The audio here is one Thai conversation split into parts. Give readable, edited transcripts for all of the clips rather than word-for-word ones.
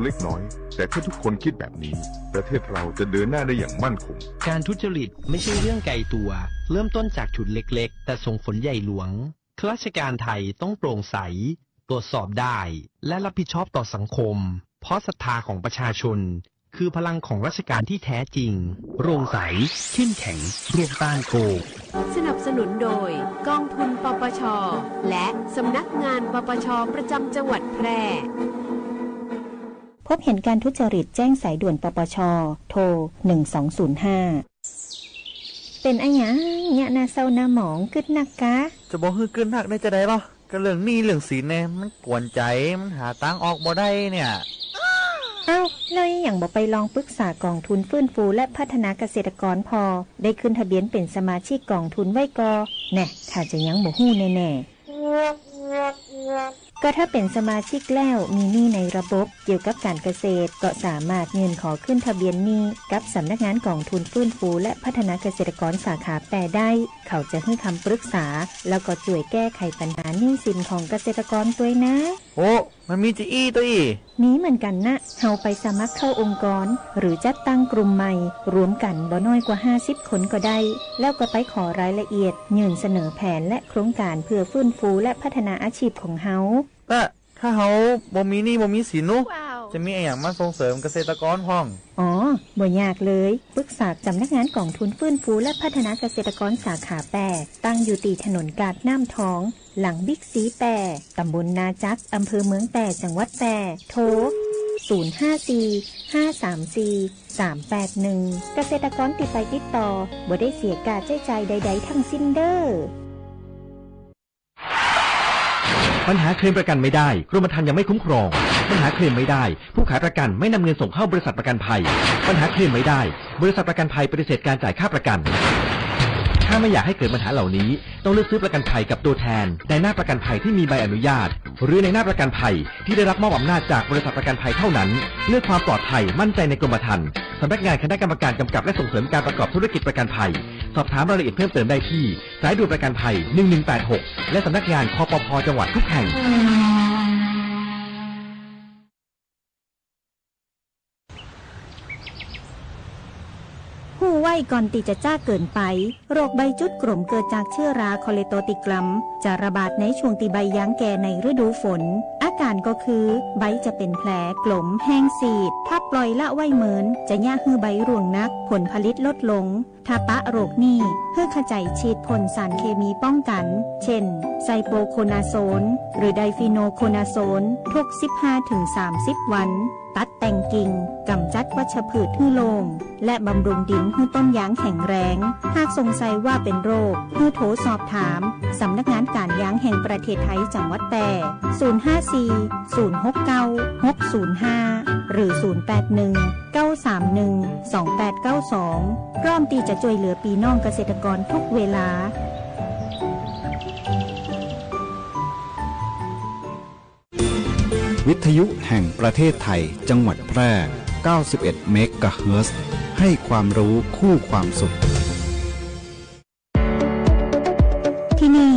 เล็กน้อยแต่ถ้าทุกคนคิดแบบนี้ประเทศเราจะเดินหน้าได้อย่างมั่นคงการทุจริตไม่ใช่เรื่องไกลตัวเริ่มต้นจากจุดเล็กๆแต่ส่งผลใหญ่หลวงข้าราชการไทยต้องโปร่งใสตรวจสอบได้และรับผิดชอบต่อสังคมเพราะศรัทธาของประชาชนคือพลังของราชการที่แท้จริงโปร่งใสเข้มแข็งร่วมต้านโกงสนับสนุนโดยกองทุนปปช.และสำนักงานปปช.ประจำจังหวัดแพร่พบเห็นการทุจริตแจ้งสายด่วนปปช.โทร1205เป็นอะหยังเนี่ยนาเศร้าหน้าหมองกึดนักกะจะบอกคือกึดนักได้จะได้หรอก็เรื่องหนี้เรื่องสินเนี่ยมันกวนใจมันหาตังออกบ่ได้เนี่ยเอ้าเลยอย่างบอกไปลองปรึกษากองทุนฟื้นฟูและพัฒนาเกษตรกรพอได้ขึ้นทะเบียนเป็นสมาชิกกองทุนไว้กอแน่ถ้าจะยังบ่ฮู้แน่ก็ถ้าเป็นสมาชิกแล้วมีหนี้ในระบบเกี่ยวกับการเกษตรก็สามารถยื่นขอขึ้นทะเบียนหนี้กับสำนักงานกองทุนฟื้นฟูและพัฒนาเกษตรกรสาขาแปรได้เขาจะให้คำปรึกษาแล้วก็ช่วยแก้ไขปัญหาหนี้สินของเกษตรกรด้วยนะโอ้มันมีจีอี้ตัวอีนี้เหมือนกันนะเฮาไปสมัครเข้าองค์กรหรือจัดตั้งกลุ่มใหม่รวมกันบ่น้อยกว่า50คนก็ได้แล้วก็ไปขอรายละเอียดยื่นเสนอแผนและโครงการเพื่อฟื้นฟูและพัฒนาอาชีพของเฮาถ้าเฮาบ่มีหนี้บ่มีสินนุจะมีอะไรอย่างมาส่งเสริมเกษตรกรพ้องอ๋อบ่ยากเลยปรึกษาสำนักงานกองทุนฟื้นฟูและพัฒนาเกษตรกรสาขาแปรตั้งอยู่ตีถนนกาดน้ำทองหลังบิ๊กซีแปรตำบลนาจักอำเภอเมืองแปรจังหวัดแปรโทร054-534-381เกษตรกรติดไปติดต่อบ่ได้เสียค่าใช้จ่ายใดๆทั้งสิ้นเด้อปัญหาเคลมประกันไม่ได้กรมธรรม์ยังไม่คุ้มครองปัญหาเคลมไม่ได้ผู้ขายประกันไม่นำเงินส่งเข้าบริษัทประกันภัยปัญหาเคลมไม่ได้บริษัทประกันภัยปฏิเสธการจ่ายค่าประกันถ้าไม่อยากให้เกิดปัญหาเหล่านี้ต้องเลือกซื้อประกันภัยกับตัวแทนในหน้าประกันภัยที่มีใบอนุญาตหรือในหน้าประกันภัยที่ได้รับมอบอำนาจจากบริษัทประกันภัยเท่านั้นเลือกความปลอดภัยมั่นใจในกรมธรรม์สำนักงานคณะกรรมการกำกับและส่งเสริมการประกอบธุรกิจประกันภัยสอบถามรายละเอียดเพิ่มเติมได้ที่สายด่วนประกันภัย1186และสำนักงานคปภ.จังหวัดทุกแห่งหู้ไว้ก่อนติจะจ้าเกินไปโรคใบจุดกลุ่มเกิดจากเชื้อราคอเลโตติกลัมจะระบาดในช่วงตีใบย้างแก่ในฤดูฝนอาการก็คือใบจะเป็นแผลกลมแห้งซีดถ้าปล่อยละไว้เหมือนจะย่าฮือใบร่วงนักผลผลิตลดลงถ้าปะโรคนี้เพื่อขจายฉีดพ่นสารเคมีป้องกันเช่นไซโปโคนาโซนหรือไดฟีโนโคนาโซนทุก 15-30 วันตัดแต่งกิ่งกำจัดวัชพืชให้โลงและบำรุงดินให้ต้นยางแข็งแรงหากสงสัยว่าเป็นโรคให้โทรสอบถามสำนักงานการยางแห่งประเทศไทยจังหวัดแพร่054-069-605 หรือ 081-931-2892 พร้อมที่จะช่วยเหลือพี่น้องเกษตรกรทุกเวลาวิทยุแห่งประเทศไทยจังหวัดแพร่ 91 เมกะเฮิรตซ์ให้ความรู้คู่ความสุขที่นี่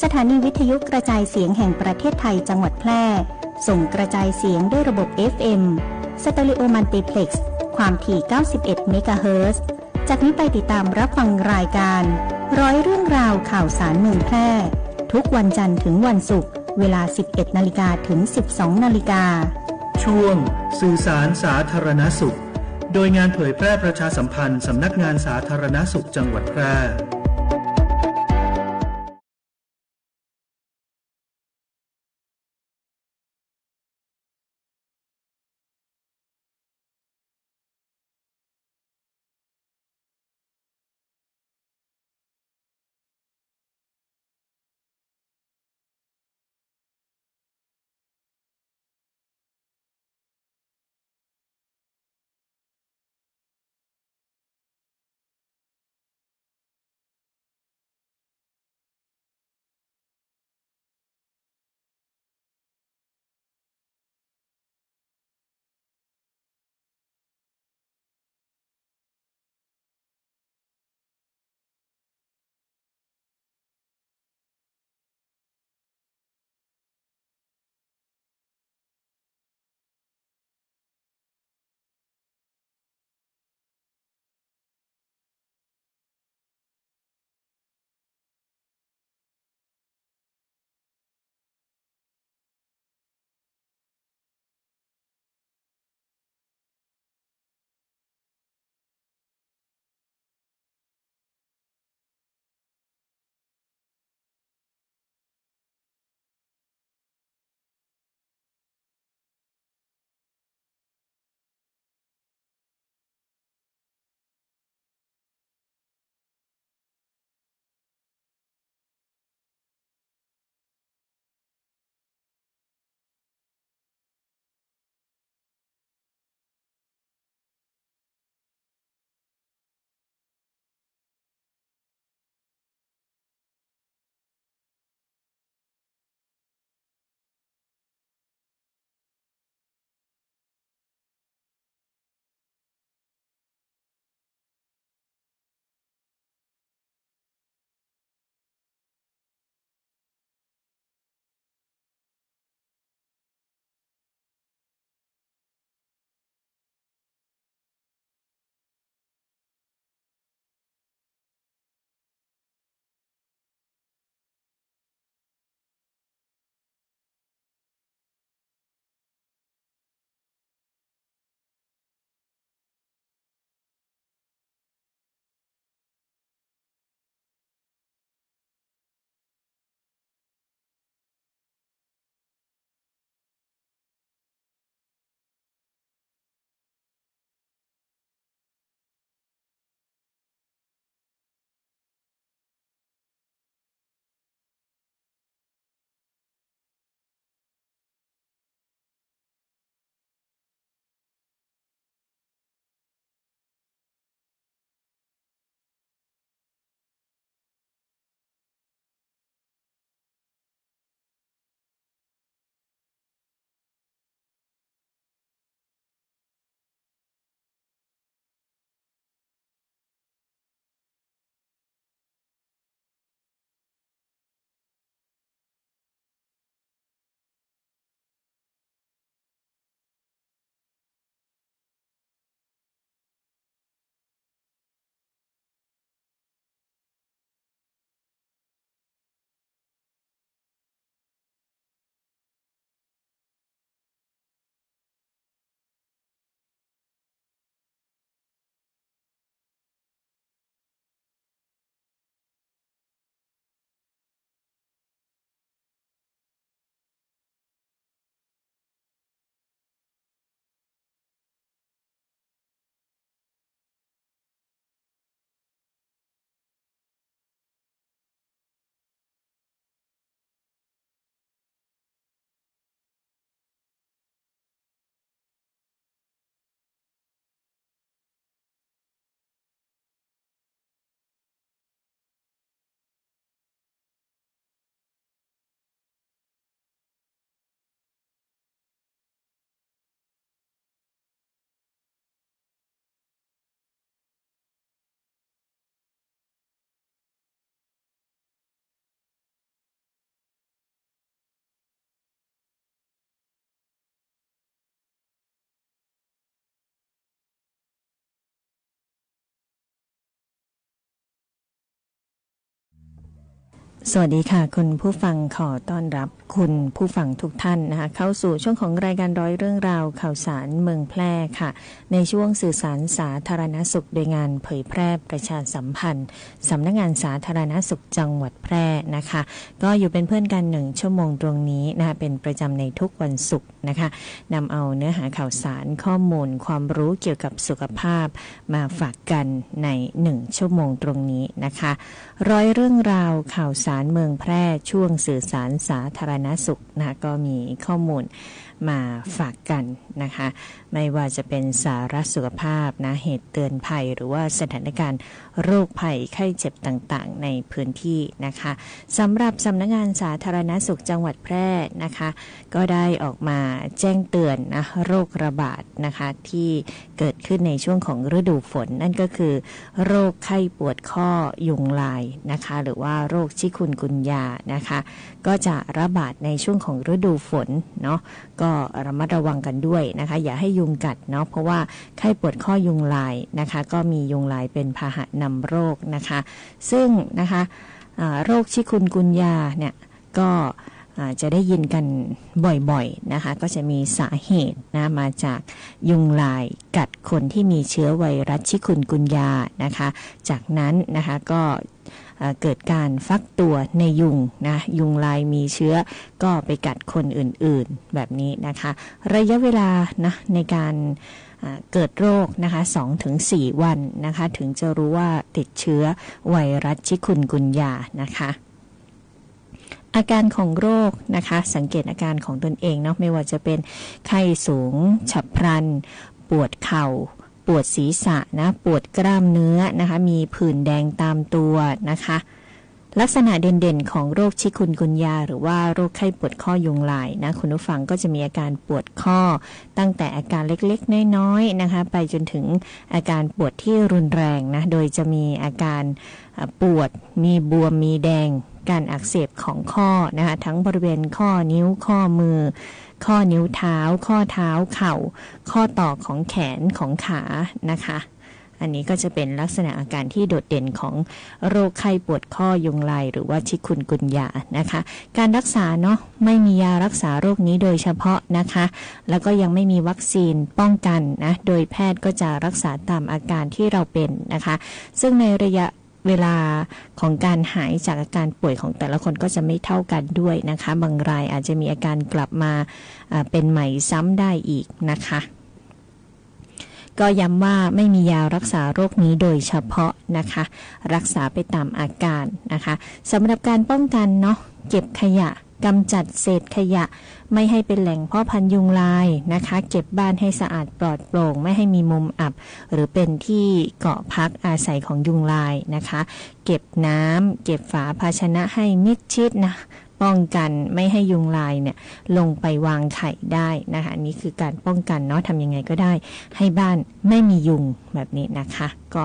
สถานีวิทยุกระจายเสียงแห่งประเทศไทยจังหวัดแพร่ส่งกระจายเสียงด้วยระบบ FM สเตอริโอมัลติเพล็กซ์ความถี่ 91 เมกะเฮิรตซ์จากนี้ไปติดตามรับฟังรายการร้อยเรื่องราวข่าวสารเมืองแพร่ทุกวันจันทร์ถึงวันศุกร์เวลา 11 นาฬิกาถึง 12 นาฬิกาช่วงสื่อสารสาธารณสุขโดยงานเผยแพร่ประชาสัมพันธ์สำนักงานสาธารณสุขจังหวัดแพร่ สวัสดีค่ะคุณผู้ฟังขอต้อนรับคุณผู้ฟังทุกท่านนะคะเข้าสู่ช่วงของรายการร้อยเรื่องราวข่าวสารเมืองแพร่ค่ะในช่วงสื่อสารสาธารณสุขโดยงานเผยแพร่ประชาสัมพันธ์สำนักงานสาธารณสุขจังหวัดแพร่นะคะก็อยู่เป็นเพื่อนกัน1ชั่วโมงตรงนี้นะคะเป็นประจำในทุกวันศุกร์นะคะนำเอาเนื้อหาข่าวสารข้อมูลความรู้เกี่ยวกับสุขภาพมาฝากกันใน1ชั่วโมงตรงนี้นะคะร้อยเรื่องราวข่าวสารเมืองแพร่ช่วงสื่อสารสาธารณสุขนะคะก็มีข้อมูลมาฝากกันนะคะไม่ว่าจะเป็นสาระสุขภาพนะเหตุเตือนภัยหรือว่าสถานการณ์โรคภัยไข้เจ็บต่างๆในพื้นที่นะคะสำหรับสำนักงานสาธารณสุขจังหวัดแพร่นะคะก็ได้ออกมาแจ้งเตือนนะโรคระบาดนะคะที่เกิดขึ้นในช่วงของฤดูฝนนั่นก็คือโรคไข้ปวดข้อยุงลายนะคะหรือว่าโรคชิคุนกุนยานะคะก็จะระบาดในช่วงของฤดูฝนเนาะก็ระมัดระวังกันด้วยนะคะอย่าให้ยุงกัดเนาะเพราะว่าไข้ปวดข้อยุงลายนะคะก็มียุงลายเป็นพาหะนำโรคนะคะซึ่งนะคะโรคชิคุนกุนยาเนี่ยก็จะได้ยินกันบ่อยๆนะคะก็จะมีสาเหตุนะมาจากยุงลายกัดคนที่มีเชื้อไวรัสชิคุนกุนยานะคะจากนั้นนะคะก็เกิดการฟักตัวในยุงนะยุงลายมีเชื้อก็ไปกัดคนอื่นๆแบบนี้นะคะระยะเวลานะในการเกิดโรคนะคะ 2-4 วันนะคะถึงจะรู้ว่าติดเชื้อไวรัสชิคุนกุนยานะคะอาการของโรคนะคะสังเกตอาการของตนเองเนาะไม่ว่าจะเป็นไข้สูงฉับพลันปวดเข่าปวดศีรษะนะปวดกล้ามเนื้อนะคะมีผื่นแดงตามตัวนะคะลักษณะเด่นๆของโรคชิคุนกุนยาหรือว่าโรคไข้ปวดข้อยุงลายนะคุณผู้ฟังก็จะมีอาการปวดข้อตั้งแต่อาการเล็กๆน้อยๆนะคะไปจนถึงอาการปวดที่รุนแรงนะโดยจะมีอาการปวดมีบวมมีแดงการอักเสบของข้อนะคะทั้งบริเวณข้อนิ้วข้อมือข้อนิ้วเท้าข้อเท้าเข่าข้อต่อของแขนของขานะคะอันนี้ก็จะเป็นลักษณะอาการที่โดดเด่นของโรคไข้ปวดข้อยุงลายหรือว่าชิคุนกุนยานะคะการรักษาเนาะไม่มียารักษาโรคนี้โดยเฉพาะนะคะแล้วก็ยังไม่มีวัคซีนป้องกันนะโดยแพทย์ก็จะรักษาตามอาการที่เราเป็นนะคะซึ่งในระยะเวลาของการหายจากอาการป่วยของแต่ละคนก็จะไม่เท่ากันด้วยนะคะบางรายอาจจะมีอาการกลับมาเป็นใหม่ซ้ำได้อีกนะคะก็ย้ำว่าไม่มียารักษาโรคนี้โดยเฉพาะนะคะรักษาไปตามอาการนะคะสำหรับการป้องกันเนาะเก็บขยะกำจัดเศษขยะไม่ให้เป็นแหล่งเพาะพันธุ์ยุงลายนะคะเก็บบ้านให้สะอาดปลอดโปร่งไม่ให้มีมุมอับหรือเป็นที่เกาะพักอาศัยของยุงลายนะคะเก็บน้ำเก็บฝาภาชนะให้มิดชิดนะป้องกันไม่ให้ยุงลายเนี่ยลงไปวางไข่ได้นะคะนี่คือการป้องกันเนาะทำยังไงก็ได้ให้บ้านไม่มียุงแบบนี้นะคะก็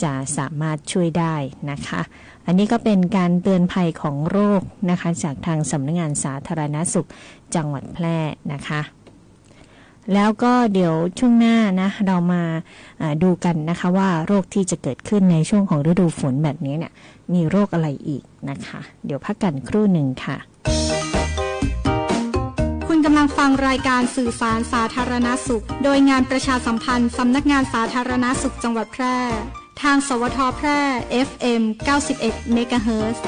จะสามารถช่วยได้นะคะอันนี้ก็เป็นการเตือนภัยของโรคนะคะจากทางสำนักงานสาธารณสุขจังหวัดแพร่นะคะแล้วก็เดี๋ยวช่วงหน้านะเรามาดูกันนะคะว่าโรคที่จะเกิดขึ้นในช่วงของฤดูฝนแบบนี้เนี่ยมีโรคอะไรอีกนะคะเดี๋ยวพักกันครู่หนึ่งค่ะคุณกำลังฟังรายการสื่อสารสาธารณสุขโดยงานประชาสัมพันธ์สำนักงานสาธารณสุขจังหวัดแพร่ทางสวทแพร่ FM 91 เมกะเฮิรตซ์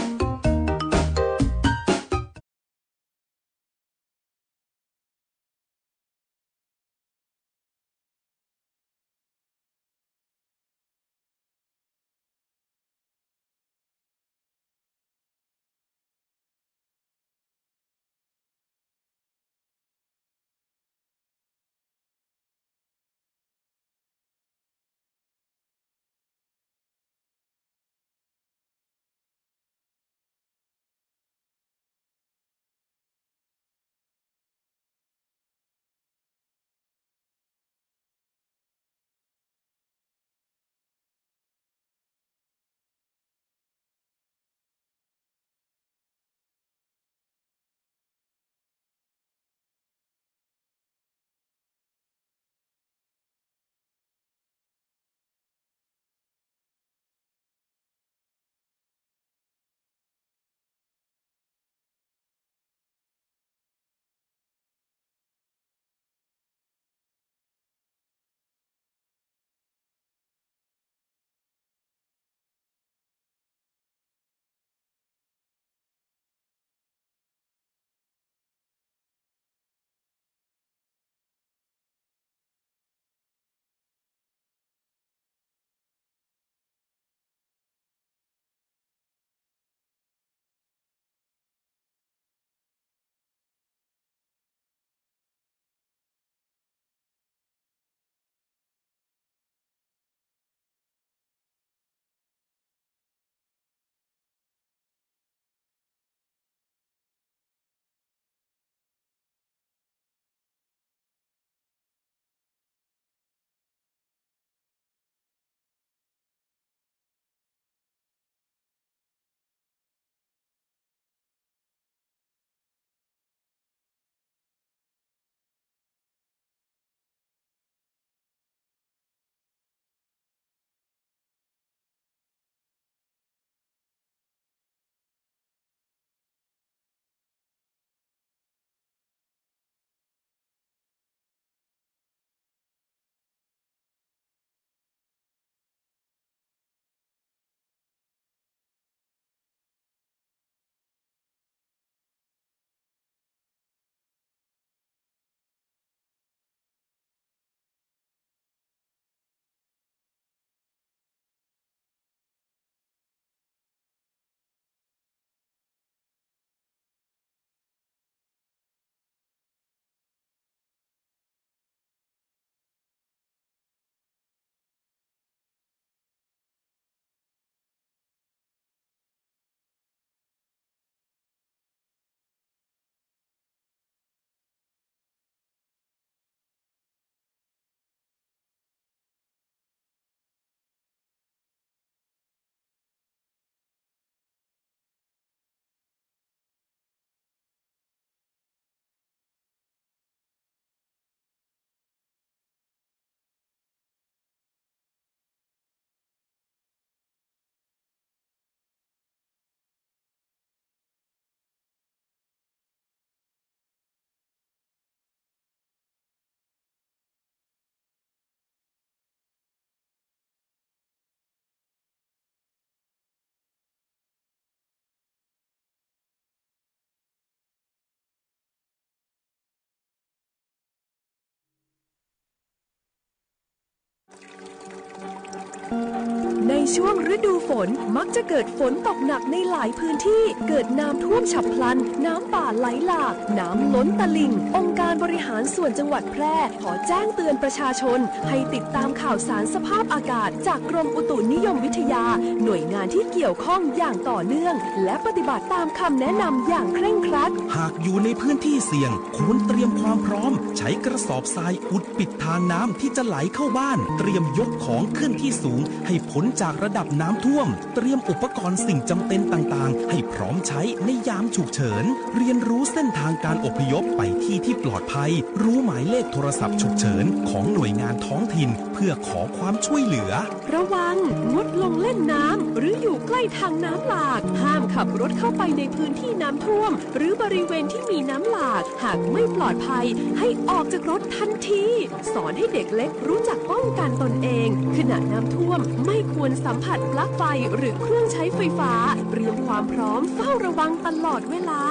ช่วงฤดูฝนมักจะเกิดฝนตกหนักในหลายพื้นที่เกิดน้ำท่วมฉับพลันน้ำป่าไหลหลากน้ำล้นตลิ่งองค์การบริหารส่วนจังหวัดแพร่ขอแจ้งเตือนประชาชนให้ติดตามข่าวสารสภาพอากาศจากกรมอุตุนิยมวิทยาหน่วยงานที่เกี่ยวข้องอย่างต่อเนื่องและปฏิบัติตามคำแนะนำอย่างเคร่งครัดหากอยู่ในพื้นที่เสี่ยงควรเตรียมความพร้อมใช้กระสอบทรายอุดปิดทางน้ำที่จะไหลเข้าบ้านเตรียมยกของขึ้นที่สูงให้พ้นจากระดับน้ำท่วมเตรียมอุปกรณ์สิ่งจำเป็นต่างๆให้พร้อมใช้ในยามฉุกเฉินเรียนรู้เส้นทางการอพยพไปที่ปลอดภัยรู้หมายเลขโทรศัพท์ฉุกเฉินของหน่วยงานท้องถิ่นเพื่อขอความช่วยเหลือระวังงดลงเล่นน้ำหรืออยู่ใกล้ทางน้ำหลากห้ามขับรถเข้าไปในพื้นที่น้ำท่วมหรือบริเวณที่มีน้ำหลากหากไม่ปลอดภัยให้ออกจากรถทันทีสอนให้เด็กเล็กรู้จักป้องกันตนเองขณะน้ำท่วมไม่ควรสัมผัสปลั๊กไฟหรือเครื่องใช้ไฟฟ้าเตรียมความพร้อมเฝ้าระวังตลอดเวลา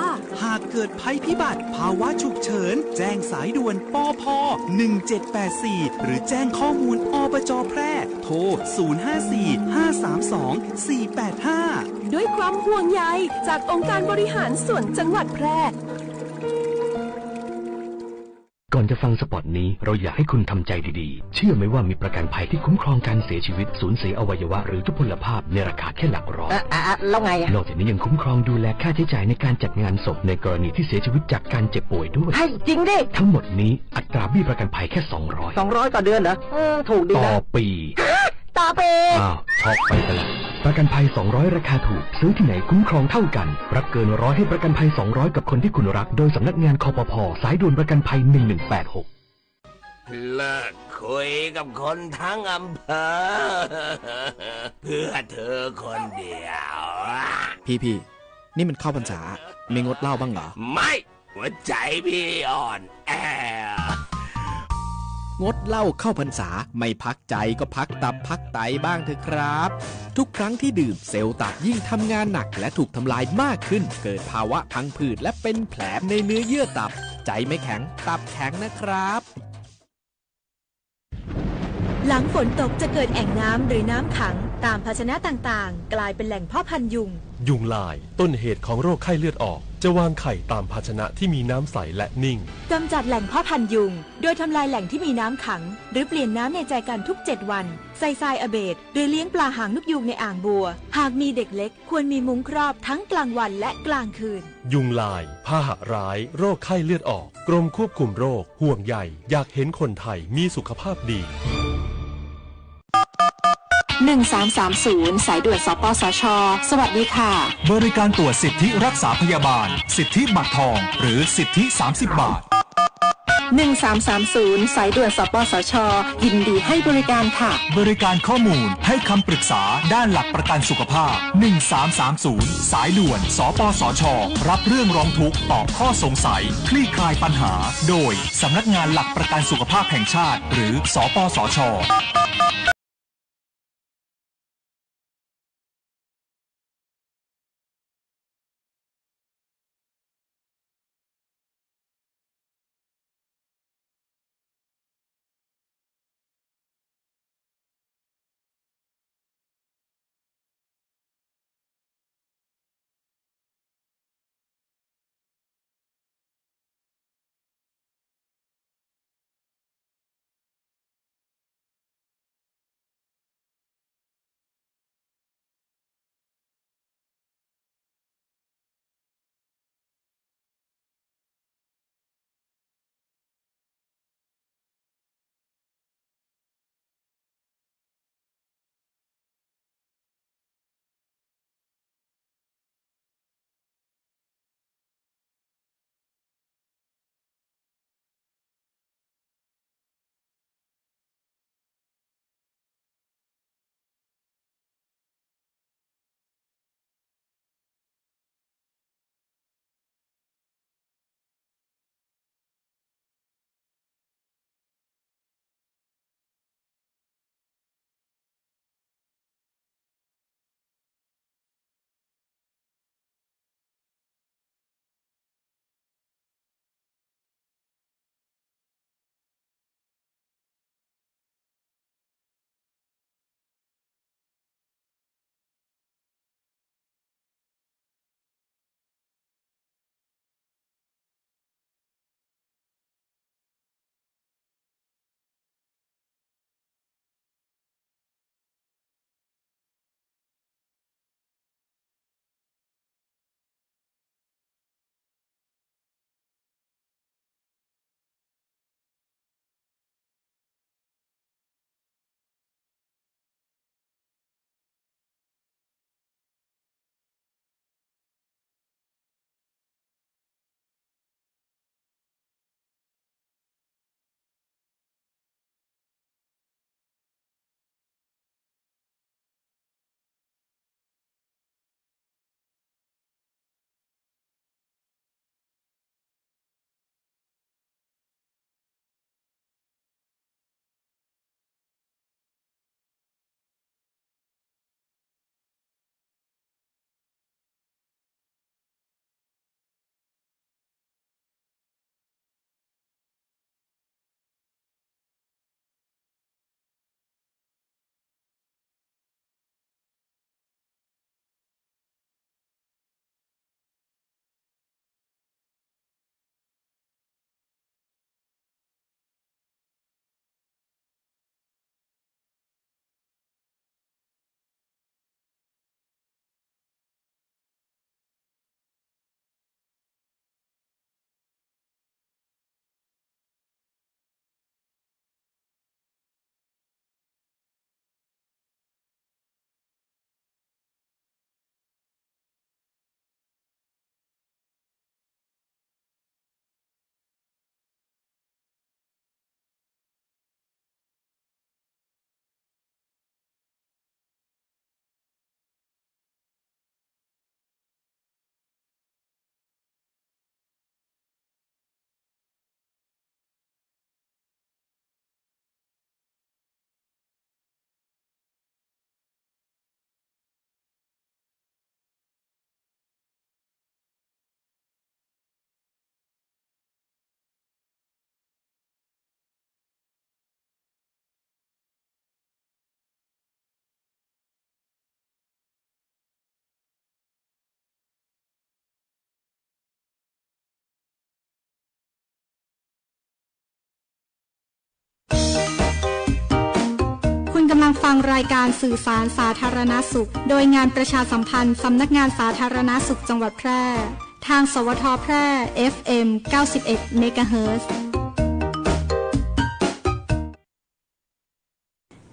หากเกิดภัยพิบัติภาวะฉุกเฉินแจ้งสายด่วนปพ1784หรือแจ้งข้อมูลอบจ.แพร่โทร054-532-485ด้วยความห่วงใยจากองค์การบริหารส่วนจังหวัดแพร่ก่อนจะฟังสปอตนี้เราอยากให้คุณทำใจดีๆเชื่อไหมว่ามีประกันภัยที่คุ้มครองการเสียชีวิตสูญเสียอวัยวะหรือทุพพลภาพในราคาแค่หลักร้อยแล้วไงนอกจากนี้ยังคุ้มครองดูแลค่าใช้จ่ายในการจัดงานศพในกรณีที่เสียชีวิตจากการเจ็บป่วยด้วยให้จริงดิทั้งหมดนี้อัตราเบี้ยประกันภัยแค่200ต่อเดือนเหรอถูกดีนะต่อปีต่อปีอ้าวช็อกไปซะแล้วประกันภัย200ราคาถูกซื้อที่ไหนคุ้มครองเท่ากันรับเกิน100ให้ประกันภัย200กับคนที่คุณรักโดยสำนักงานคปภ.สายด่วนประกันภัย1186เลิกคุยกับคนทั้งอำเภอเพื่อเธอคนเดียวพี่นี่มันเข้าพรรษาไม่งดเหล้าบ้างเหรอไม่หัวใจพี่อ่อนแองดเหล้าเข้าพรรษาไม่พักใจก็พักตับพักไตบ้างเถอะครับทุกครั้งที่ดื่มเซลล์ตับยิ่งทำงานหนักและถูกทำลายมากขึ้นเกิดภาวะพังผืดและเป็นแผลในเนื้อเยื่อตับใจไม่แข็งตับแข็งนะครับหลังฝนตกจะเกิดแอ่งน้ำหรือน้ำขังตามภาชนะต่างๆกลายเป็นแหล่งเพาะพันธุ์ยุงยุงลายต้นเหตุของโรคไข้เลือดออกจะวางไข่ตามภาชนะที่มีน้ำใสและนิ่งกำจัดแหล่งเพาะพันธุ์ยุงโดยทำลายแหล่งที่มีน้ำขังหรือเปลี่ยนน้ำในใจกันทุก7วันใส่ทรายอเบดหรือเลี้ยงปลาหางนกยูงในอ่างบัวหากมีเด็กเล็กควรมีมุ้งครอบทั้งกลางวันและกลางคืนยุงลายพาหะร้ายโรคไข้เลือดออกกรมควบคุมโรคห่วงใยอยากเห็นคนไทยมีสุขภาพดี1330สายด่วนสปสช.สวัสดีค่ะบริการตรวจสิทธิรักษาพยาบาลสิทธิบัตรทองหรือสิทธิ30 บาท1330สายด่วนสปสช.ยินดีให้บริการค่ะบริการข้อมูลให้คำปรึกษาด้านหลักประกันสุขภาพ1330สายด่วนสปสช.รับเรื่องร้องทุกข์ตอบข้อสงสัยคลี่คลายปัญหาโดยสำนักงานหลักประกันสุขภาพแห่งชาติหรือสปสช. กำลังฟังรายการสื่อสารสาธารณสุขโดยงานประชาสัมพันธ์สำนักงานสาธารณสุขจังหวัดแพร่ทางสวทแพร่ FM 91 เมกะเฮิรตซ์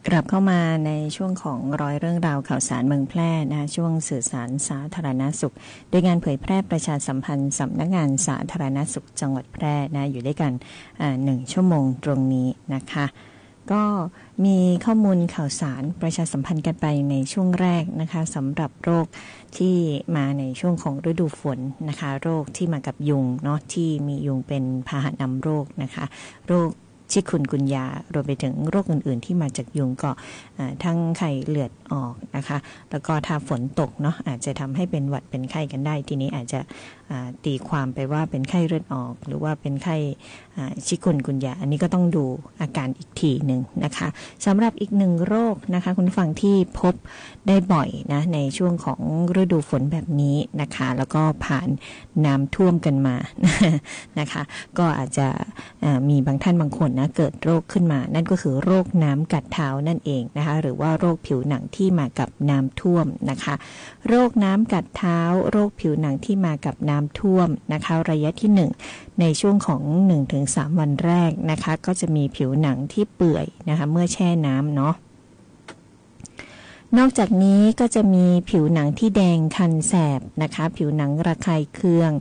กลับเข้ามาในช่วงของร้อยเรื่องราวข่าวสารเมืองแพร่นะคะช่วงสื่อสารสาธารณสุขโดยงานเผยแพร่ประชาสัมพันธ์สำนักงานสาธารณสุขจังหวัดแพร่นะอยู่ด้วยกัน1 ชั่วโมงตรงนี้นะคะก็มีข้อมูลข่าวสารประชาสัมพันธ์กันไปในช่วงแรกนะคะสำหรับโรคที่มาในช่วงของฤดูฝนนะคะโรคที่มากับยุงเนาะที่มียุงเป็นพาหะนำโรคนะคะโรคชิคุนกุนยารวมไปถึงโรคอื่นๆที่มาจากยุงก็ทั้งไข้เลือดออกนะคะแล้วก็ถ้าฝนตกเนาะอาจจะทำให้เป็นหวัดเป็นไข้กันได้ทีนี้อาจจะตีความไปว่าเป็นไข้เลือดออกหรือว่าเป็นไข้ชิคุนกุนยาอันนี้ก็ต้องดูอาการอีกทีหนึ่งนะคะสำหรับอีกหนึ่งโรคนะคะคุณฟังที่พบได้บ่อยนะในช่วงของฤดูฝนแบบนี้นะคะแล้วก็ผ่านน้ำท่วมกันมานะคะก็อาจจะมีบางท่านบางคนนะเกิดโรคขึ้นมานั่นก็คือโรคน้ำกัดเท้านั่นเองนะคะหรือว่าโรคผิวหนังที่มากับน้ำท่วมนะคะโรคน้ำกัดเท้าโรคผิวหนังที่มากับน้ำท่วมนะคะระยะที่1ในช่วงของ 1-3 วันแรกนะคะก็จะมีผิวหนังที่เปื่อยนะคะเมื่อแช่น้ำเนาะนอกจากนี้ก็จะมีผิวหนังที่แดงคันแสบนะคะผิวหนังระคายเคือง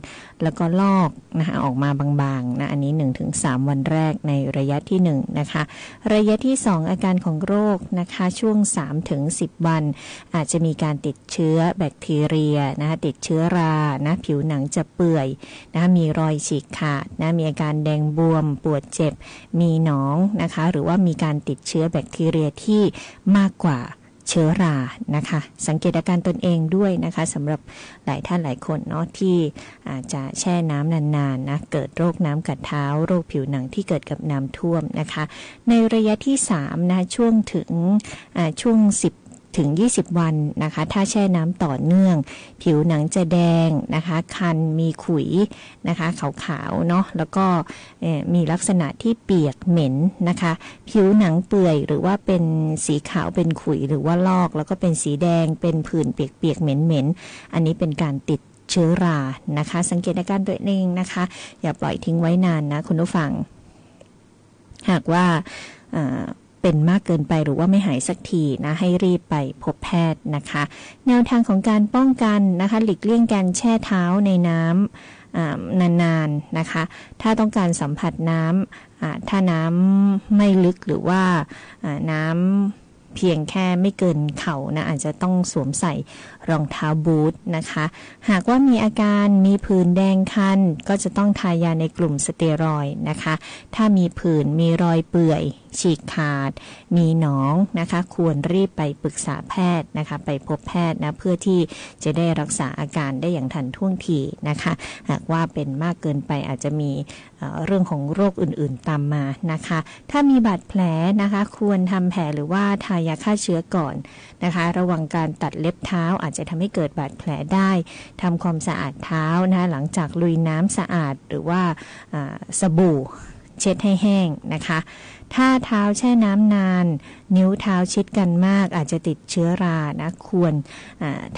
แล้วก็ลอกนะคะออกมาบางๆนะอันนี้ 1-3 วันแรกในระยะที่1นะคะระยะที่2อาการของโรคนะคะช่วง 3-10 วันอาจจะมีการติดเชื้อแบคทีเรียนะคะติดเชื้อรานะผิวหนังจะเปื่อยนะคะมีรอยฉีกขาดนะมีอาการแดงบวมปวดเจ็บมีหนองนะคะหรือว่ามีการติดเชื้อแบคทีเรียที่มากกว่าเชื้อรานะคะสังเกตอาการตนเองด้วยนะคะสำหรับหลายท่านหลายคนเนาะที่อาจจะแช่น้ำนานๆนะเกิดโรคน้ำกัดเท้าโรคผิวหนังที่เกิดกับน้ำท่วมนะคะในระยะที่3นะช่วงถึงช่วง10-20 วันนะคะถ้าแช่น้ำต่อเนื่องผิวหนังจะแดงนะคะคันมีขุยนะคะขาวๆเนาะแล้วก็มีลักษณะที่เปียกเหม็นนะคะผิวหนังเปื่อยหรือว่าเป็นสีขาวเป็นขุยหรือว่าลอกแล้วก็เป็นสีแดงเป็นผื่นเปียกๆเหม็นๆอันนี้เป็นการติดเชื้อรานะคะสังเกตอาการตัวเองนะคะอย่าปล่อยทิ้งไว้นานนะคุณผู้ฟังหากว่าเป็นมากเกินไปหรือว่าไม่หายสักทีนะให้รีบไปพบแพทย์นะคะแนวทางของการป้องกันนะคะหลีกเลี่ยงการแช่เท้าในน้ำนานๆนะคะถ้าต้องการสัมผัสน้ำถ้าน้ำไม่ลึกหรือว่าน้ำเพียงแค่ไม่เกินเข่านะอาจจะต้องสวมใส่รองเท้าบูทนะคะหากว่ามีอาการมีผื่นแดงคันก็จะต้องทายาในกลุ่มสเตียรอยด์นะคะถ้ามีผื่นมีรอยเปื่อยฉีกขาดมีหนองนะคะควรรีบไปปรึกษาแพทย์นะคะไปพบแพทย์นะเพื่อที่จะได้รักษาอาการได้อย่างทันท่วงทีนะคะหากว่าเป็นมากเกินไปอาจจะมีเรื่องของโรคอื่นๆตามมานะคะถ้ามีบาดแผลนะคะควรทำแผลหรือว่าทายาฆ่าเชื้อก่อนนะคะระวังการตัดเล็บเท้าอาจจะทำให้เกิดบาดแผลได้ทำความสะอาดเท้านะคะหลังจากลุยน้ำสะอาดหรือว่าสบู่เช็ดให้แห้งนะคะถ้าเท้าแช่น้ำนานนิ้วเท้าชิดกันมากอาจจะติดเชื้อรานะควร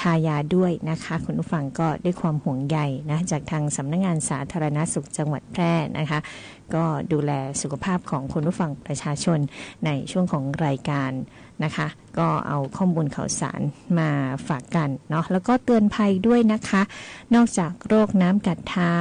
ทายาด้วยนะคะคุณผู้ฟังก็ด้วยความห่วงใยนะจากทางสำนักงานสาธารณสุขจังหวัดแพร่นะคะก็ดูแลสุขภาพของคุณผู้ฟังประชาชนในช่วงของรายการนะคะก็เอาข้อมูลข่าวสารมาฝากกันเนาะแล้วก็เตือนภัยด้วยนะคะนอกจากโรคน้ำกัดเท้า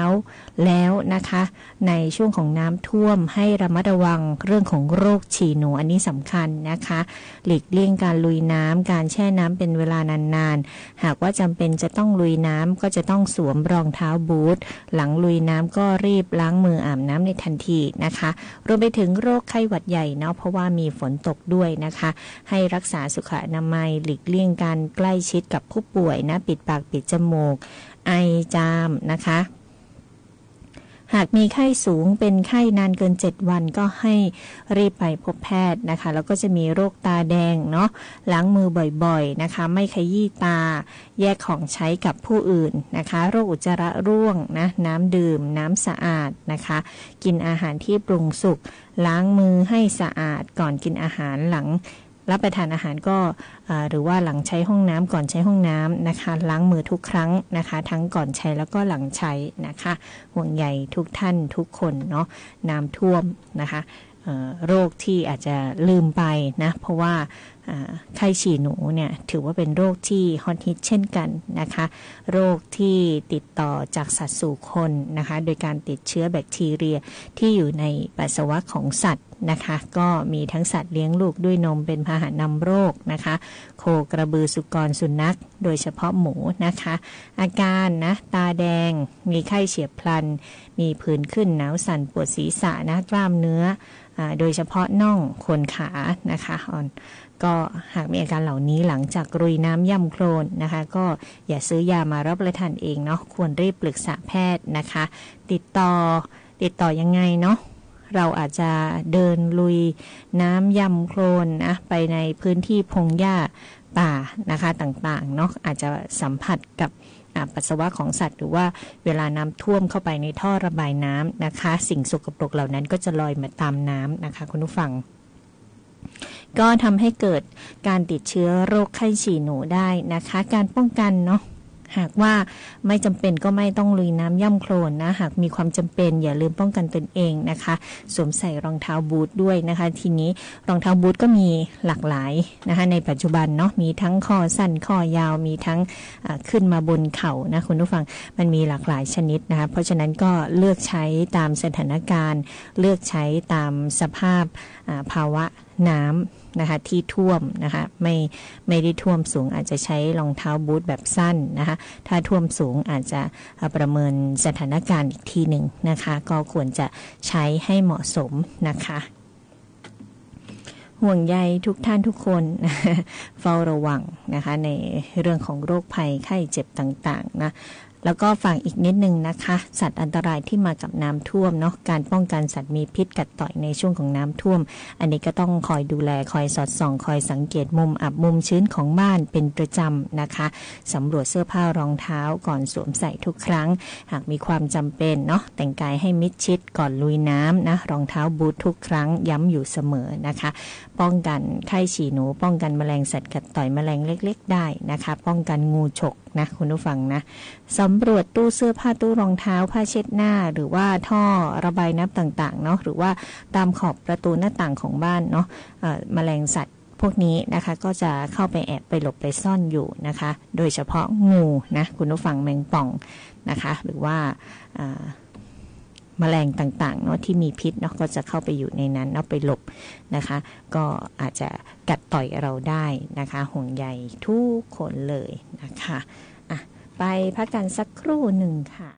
แล้วนะคะในช่วงของน้ำท่วมให้ระมัดระวังเรื่องของโรคฉี่หนูอันนี้สำคัญนะคะหลีกเลี่ยงการลุยน้ำการแช่น้ำเป็นเวลานานๆหากว่าจำเป็นจะต้องลุยน้ำก็จะต้องสวมรองเท้าบูทหลังลุยน้ำก็รีบล้างมืออาบน้ำในทันทีนะคะรวมไปถึงโรคไข้หวัดใหญ่เนาะเพราะว่ามีฝนตกด้วยนะคะให้รักษาสุขอนามัยหลีกเลี่ยงการใกล้ชิดกับผู้ป่วยนะปิดปากปิดจมูกไอจามนะคะหากมีไข้สูงเป็นไข้นานเกิน7วันก็ให้รีบไปพบแพทย์นะคะแล้วก็จะมีโรคตาแดงเนาะล้างมือบ่อยๆนะคะไม่ขยี้ตาแยกของใช้กับผู้อื่นนะคะโรคอุจจาระร่วงนะน้ำดื่มน้ำสะอาดนะคะกินอาหารที่ปรุงสุกล้างมือให้สะอาดก่อนกินอาหารหลัง รับประทานอาหารก็หรือว่าหลังใช้ห้องน้ำก่อนใช้ห้องน้ำนะคะล้างมือทุกครั้งนะคะทั้งก่อนใช้แล้วก็หลังใช้นะคะห่วงใยทุกท่านทุกคนเนาะน้ำท่วมนะคะโรคที่อาจจะลืมไปนะเพราะว่าไข้ฉี่หนูเนี่ยถือว่าเป็นโรคที่ฮอตฮิตเช่นกันนะคะโรคที่ติดต่อจากสัตว์สู่คนนะคะโดยการติดเชื้อแบคทีเรียที่อยู่ในปัสสาวะของสัตว์นะคะก็มีทั้งสัตว์เลี้ยงลูกด้วยนมเป็นพาหะนำโรคนะคะโคกระบือสุกรสุนัขโดยเฉพาะหมูนะคะอาการนะตาแดงมีไข้เฉียบพลันมีผื่นขึ้นหนาวสั่นปวดศีรษะนะกล้ามเนื้อโดยเฉพาะน่องโคนขานะคะก็หากมีอาการเหล่านี้หลังจากรุยน้ำย่ำโคลนนะคะก็อย่าซื้อยามารับประทานเองเนาะควรรีบปรึกษาแพทย์นะคะติดต่อยังไงเนาะเราอาจจะเดินลุยน้ำย่ำโคลนนะไปในพื้นที่พงหญ้าป่านะคะต่างๆเนาะอาจจะสัมผัสกับปัสสาวะของสัตว์หรือว่าเวลาน้ำท่วมเข้าไปในท่อระบายน้ำนะคะสิ่งสกปรกเหล่านั้นก็จะลอยมาตามน้ำนะคะคุณผู้ฟังก็ทำให้เกิดการติดเชื้อโรคไข้ฉี่หนูได้นะคะการป้องกันเนาะหากว่าไม่จำเป็นก็ไม่ต้องลุยน้ำย่ำโคลนนะหากมีความจำเป็นอย่าลืมป้องกันตนเองนะคะสวมใส่รองเท้าบูทด้วยนะคะทีนี้รองเท้าบูทก็มีหลากหลายนะคะในปัจจุบันเนาะมีทั้งคอสั้นคอยาวมีทั้งขึ้นมาบนเข่านะคุณผู้ฟังมันมีหลากหลายชนิดนะคะเพราะฉะนั้นก็เลือกใช้ตามสถานการณ์เลือกใช้ตามสภาพภาวะน้ำนะคะที่ท่วมนะคะไม่ได้ท่วมสูงอาจจะใช้รองเท้าบูทแบบสั้นนะคะถ้าท่วมสูงอาจจะประเมินสถานการณ์อีกทีหนึ่งนะคะก็ควรจะใช้ให้เหมาะสมนะคะห่วงใยทุกท่านทุกคนเฝ้าระวังนะคะในเรื่องของโรคภัยไข้เจ็บต่างๆนะแล้วก็ฝากอีกนิดนึงนะคะสัตว์อันตรายที่มากับน้ำท่วมเนาะการป้องกันสัตว์มีพิษกัดต่อยในช่วงของน้ำท่วมอันนี้ก็ต้องคอยดูแลคอยสอดส่องคอยสังเกตมุมอับมุมชื้นของบ้านเป็นประจำนะคะสำรวจเสื้อผ้ารองเท้าก่อนสวมใส่ทุกครั้งหากมีความจำเป็นเนาะแต่งกายให้มิดชิดก่อนลุยน้ำนะรองเท้าบูททุกครั้งย้ำอยู่เสมอนะคะป้องกันไข้ฉี่หนูป้องกันแมลงสัตว์กัดต่อยแมลงเล็กๆได้นะคะป้องกันงูฉกนะคุณผู้ฟังนะสำรวจตู้เสื้อผ้าตู้รองเท้าผ้าเช็ดหน้าหรือว่าท่อระบายน้ำต่างๆเนาะหรือว่าตามขอบประตูหน้าต่างของบ้านเนาะแมลงสัตว์พวกนี้นะคะก็จะเข้าไปแอบไปหลบไปซ่อนอยู่นะคะโดยเฉพาะงูนะคุณผู้ฟังแมงป่องนะคะหรือว่าแมลงต่างๆเนาะที่มีพิษเนาะก็จะเข้าไปอยู่ในนั้นเนาะไปหลบนะคะก็อาจจะกัดต่อยเราได้นะคะห่วงใยทุกคนเลยนะคะไปพักกันสักครู่หนึ่งค่ะ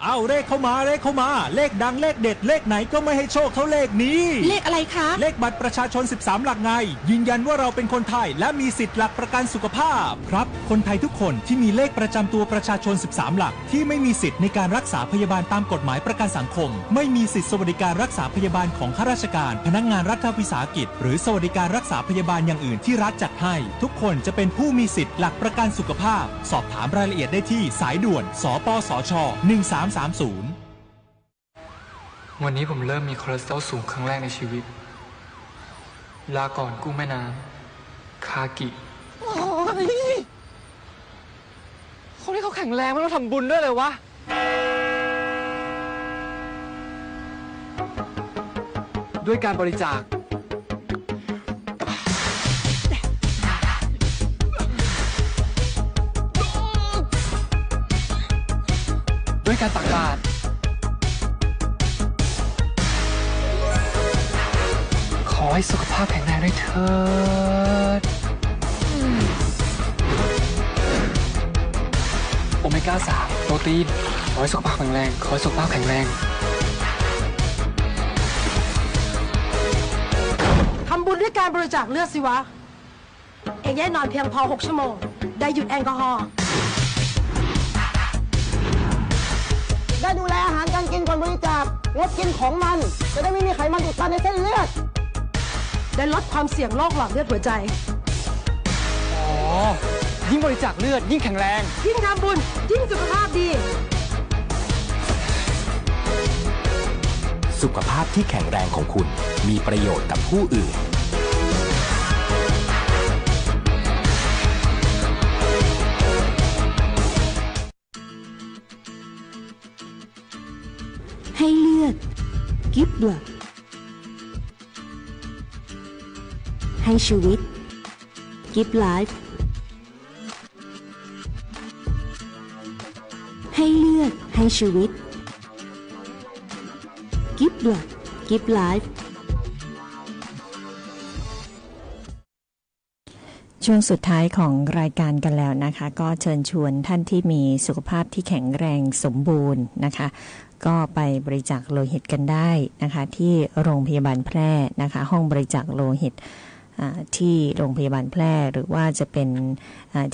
เอาเลขเข้ามาเลขดังเลขเด็ดเลขไหนก็ไม่ให้โชคเท่าเลขนี้เลขอะไรคะเลขบัตรประชาชน13หลักไงยืนยันว่าเราเป็นคนไทยและมีสิทธิ์หลักประกันสุขภาพครับคนไทยทุกคนที่มีเลขประจำตัวประชาชน13หลักที่ไม่มีสิทธิ์ในการรักษาพยาบาลตามกฎหมายประกันสังคมไม่มีสิทธิสวัสดิการรักษาพยาบาลของข้าราชการพนักงานรัฐวิสาหกิจหรือสวัสดิการรักษาพยาบาลอย่างอื่นที่รัฐจัดให้ทุกคนจะเป็นผู้มีสิทธิ์หลักประกันสุขภาพสอบถามรายละเอียดได้ที่สายด่วนสปสช1330วันนี้ผมเริ่มมีคอเลสเตอรอลสูงครั้งแรกในชีวิตลาก่อนกุ้งแม่น้ำคากิโอ้ยคนที่เขาแข็งแรงไม่ต้องทำบุญด้วยเลยวะด้วยการบริจาคด้วยการตักบาตรขอให้สุขภาพแข็งแรงด้วยเถิดโอเมก้า3โปรตีนขอให้สุขภาพแข็งแรงขอให้สุขภาพแข็งแรงทำบุญด้วยการบริจาคเลือดสิวะเองได้นอนเพียงพอ6 ชั่วโมงได้หยุดแอลกอฮอล์ได้ดูแลอาหารการกินก่อนบริจาคงดกินของมันจะได้ไม่มีไขมันอุดตันในเส้นเลือดได้ลดความเสี่ยงโรคหลอดเลือดหัวใจอ๋อยิ่งบริจาคเลือดยิ่งแข็งแรงยิ่งทำบุญยิ่งสุขภาพดีสุขภาพที่แข็งแรงของคุณมีประโยชน์กับผู้อื่นให้เลือดกิฟต์บลัดให้ชีวิตกิฟต์ไลฟ์ให้เลือดให้ชีวิตกิฟต์บลัดกิฟต์ไลฟ์ช่วงสุดท้ายของรายการกันแล้วนะคะก็เชิญชวนท่านที่มีสุขภาพที่แข็งแรงสมบูรณ์นะคะก็ไปบริจาคโลหิตกันได้นะคะที่โรงพยาบาลแพร่นะคะห้องบริจาคโลหิตที่โรงพยาบาลแพร่หรือว่าจะเป็น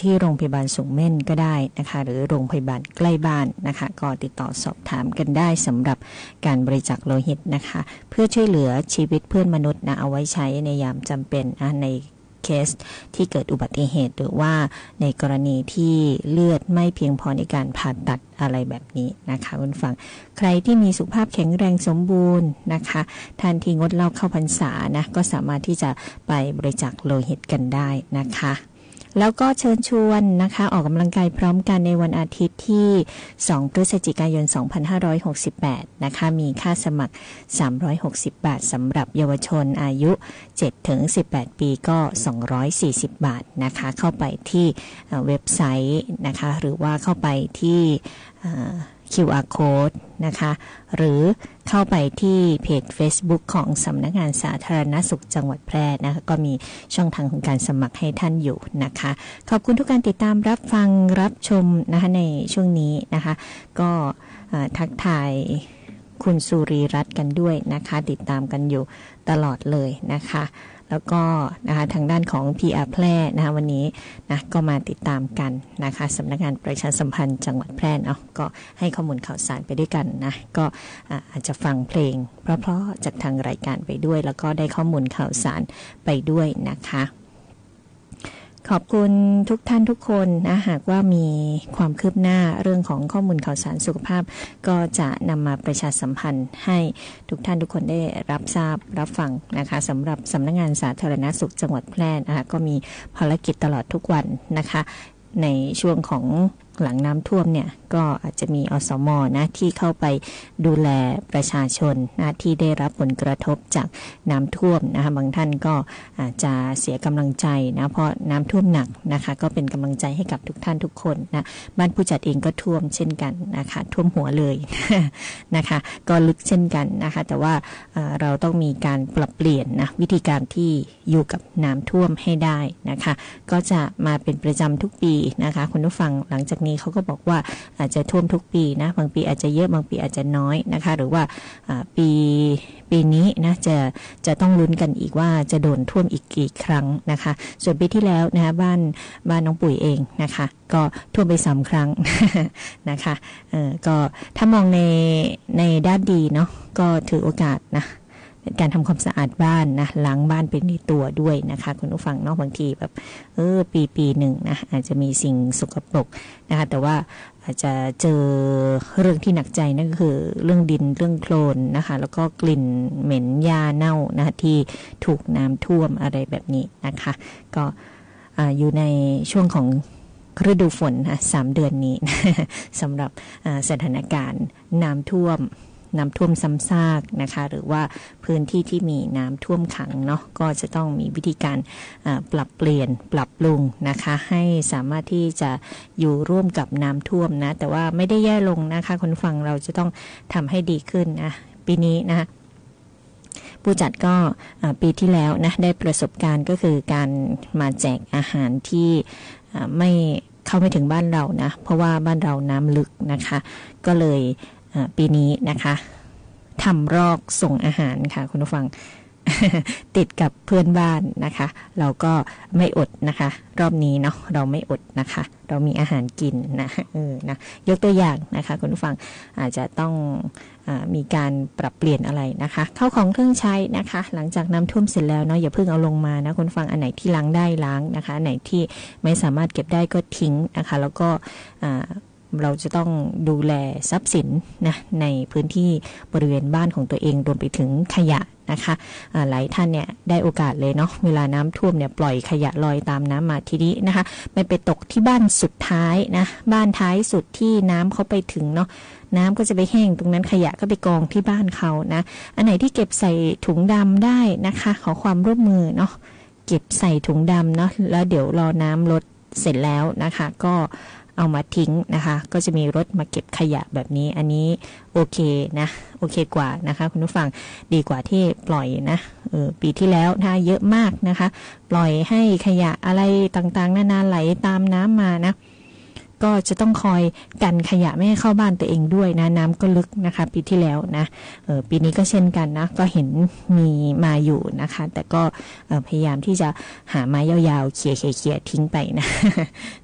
ที่โรงพยาบาลสูงเม่นก็ได้นะคะหรือโรงพยาบาลใกล้บ้านนะคะก็ติดต่อสอบถามกันได้สำหรับการบริจาคโลหิตนะคะเพื่อช่วยเหลือชีวิตเพื่อนมนุษย์นะเอาไว้ใช้ในยามจำเป็นในเคสที่เกิดอุบัติเหตุหรือว่าในกรณีที่เลือดไม่เพียงพอในการผ่าตัดอะไรแบบนี้นะคะคุณฟังใครที่มีสุขภาพแข็งแรงสมบูรณ์นะคะท่านที่งดเหล้าเข้าพรรษานะก็สามารถที่จะไปบริจาคโลหิตกันได้นะคะแล้วก็เชิญชวนนะคะออกกำลังกายพร้อมกันในวันอาทิตย์ที่2พฤศจิกายน2568นะคะมีค่าสมัคร360 บาทสำหรับเยาวชนอายุ 7-18 ปีก็240 บาทนะคะเข้าไปที่เว็บไซต์นะคะหรือว่าเข้าไปที่QR code นะคะหรือเข้าไปที่เพจ Facebook ของสำนักงานสาธารณสุขจังหวัดแพร่นะคะก็มีช่องทางของการสมัครให้ท่านอยู่นะคะขอบคุณทุกการติดตามรับฟังรับชมนะคะในช่วงนี้นะคะก็ทักทายคุณสุรีรัตน์กันด้วยนะคะติดตามกันอยู่ตลอดเลยนะคะแล้วก็นะคะทางด้านของ PR แพร่นะคะวันนี้นะก็มาติดตามกันนะคะสำนักงานประชาสัมพันธ์จังหวัดแพร่เนาะก็ให้ข้อมูลข่าวสารไปด้วยกันนะก็อาจจะฟังเพลงเพราะๆจากทางรายการไปด้วยแล้วก็ได้ข้อมูลข่าวสารไปด้วยนะคะขอบคุณทุกท่านทุกคนนะหากว่ามีความคืบหน้าเรื่องของข้อมูลข่าวสารสุขภาพก็จะนำมาประชาสัมพันธ์ให้ทุกท่านทุกคนได้รับทราบรับฟังนะคะสำหรับสำนักงานสาธารณสุขจังหวัดแพร่นะคะก็มีภารกิจตลอดทุกวันนะคะในช่วงของหลังน้ำท่วมเนี่ยก็อาจจะมีอสม.นะที่เข้าไปดูแลประชาชนนะที่ได้รับผลกระทบจากน้ำท่วมนะคะบางท่านก็อาจจะเสียกำลังใจนะเพราะน้ำท่วมหนักนะคะก็เป็นกำลังใจให้กับทุกท่านทุกคนนะบ้านผู้จัดเองก็ท่วมเช่นกันนะคะท่วมหัวเลยนะคะก็ลึกเช่นกันนะคะแต่ว่าเราต้องมีการปรับเปลี่ยนนะวิธีการที่อยู่กับน้ำท่วมให้ได้นะคะก็จะมาเป็นประจำทุกปีนะคะคุณผู้ฟังหลังจาก นี้เขาก็บอกว่าอาจจะท่วมทุกปีนะบางปีอาจจะเยอะบางปีอาจจะน้อยนะคะหรือว่าปีนี้นะจะต้องลุ้นกันอีกว่าจะโดนท่วมอีกกี่ครั้งนะคะส่วนปีที่แล้วนะคะบ้านน้องปุ๋ยเองนะคะก็ท่วมไป3 ครั้ง นะคะก็ถ้ามองในด้านดีเนาะก็ถือโอกาสนะการทำความสะอาดบ้านนะล้างบ้านเป็นในตัวด้วยนะคะคุณผู้ฟังเนาะบางทีแบบปีหนึ่งนะอาจจะมีสิ่งสกปรกนะคะแต่ว่าอาจจะเจอเรื่องที่หนักใจนั่นก็คือเรื่องดินเรื่องโคลนนะคะแล้วก็กลิ่นเหม็นหญ้าเน่านะคะที่ถูกน้ำท่วมอะไรแบบนี้นะคะก็อยู่ในช่วงของฤดูฝน3 เดือนนี้ สำหรับสถานการณ์น้ำท่วมซ้ำซากนะคะหรือว่าพื้นที่ที่มีน้ำท่วมขังเนาะก็จะต้องมีวิธีการปรับเปลี่ยนปรับปรุงนะคะให้สามารถที่จะอยู่ร่วมกับน้ำท่วมนะแต่ว่าไม่ได้แย่ลงนะคะคนฟังเราจะต้องทำให้ดีขึ้นนะปีนี้นะผู้จัดก็ปีที่แล้วนะได้ประสบการณ์ก็คือการมาแจกอาหารที่ไม่เข้าไม่ถึงบ้านเรานะเพราะว่าบ้านเราน้ำลึกนะคะก็เลยปีนี้นะคะทำรอกส่งอาหารค่ะคุณผู้ฟัง ติดกับเพื่อนบ้านนะคะเราก็ไม่อดนะคะรอบนี้เนาะเราไม่อดนะคะเรามีอาหารกินนะนะยกตัวอย่างนะคะคุณผู้ฟังอาจจะต้องมีการปรับเปลี่ยนอะไรนะคะเข้าของเครื่องใช้นะคะหลังจากน้ำท่วมเสร็จแล้วเนาะอย่าเพิ่งเอาลงมานะคุณฟังอันไหนที่ล้างได้ล้างนะคะอันไหนที่ไม่สามารถเก็บได้ก็ทิ้งนะคะแล้วก็เราจะต้องดูแลทรัพย์สินนะในพื้นที่บริเวณบ้านของตัวเองรวมไปถึงขยะนะคะหลายท่านเนี่ยได้โอกาสเลยเนาะเวลาน้ำท่วมเนี่ยปล่อยขยะลอยตามน้ำมาทีนี้นะคะไม่ไปตกที่บ้านสุดท้ายนะบ้านท้ายสุดที่น้ำเขาไปถึงเนาะน้ำก็จะไปแห้งตรงนั้นขยะก็ไปกองที่บ้านเขานะอันไหนที่เก็บใส่ถุงดำได้นะคะขอความร่วมมือเนาะเก็บใส่ถุงดำเนาะแล้วเดี๋ยวรอน้ำลดเสร็จแล้วนะคะก็เอามาทิ้งนะคะก็จะมีรถมาเก็บขยะแบบนี้อันนี้โอเคนะโอเคกว่านะคะคุณผู้ฟังดีกว่าที่ปล่อยนะปีที่แล้วนะเยอะมากนะคะปล่อยให้ขยะอะไรต่างๆนานาไหลตามน้ำมานะก็จะต้องคอยกันขยะไม่ให้เข้าบ้านตัวเองด้วยนะน้ำก็ลึกนะคะปีที่แล้วนะปีนี้ก็เช่นกันนะก็เห็นมีมาอยู่นะคะแต่ก็พยายามที่จะหาไม้ยาวๆเขี่ยทิ้งไปนะ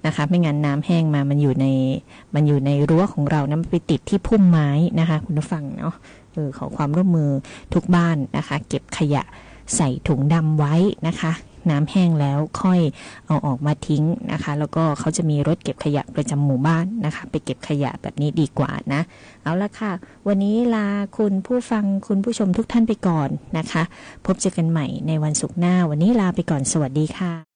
นะคะไม่งั้นน้ำแห้งมามันอยู่ในรั้วของเรานะมันไปติดที่พุ่มไม้นะคะคุณผู้ฟังเนาะขอความร่วมมือทุกบ้านนะคะเก็บขยะใส่ถุงดำไว้นะคะน้ำแห้งแล้วค่อยเอาออกมาทิ้งนะคะแล้วก็เขาจะมีรถเก็บขยะประจำหมู่บ้านนะคะไปเก็บขยะแบบนี้ดีกว่านะเอาละค่ะวันนี้ลาคุณผู้ฟังคุณผู้ชมทุกท่านไปก่อนนะคะพบเจอกันใหม่ในวันศุกร์หน้าวันนี้ลาไปก่อนสวัสดีค่ะ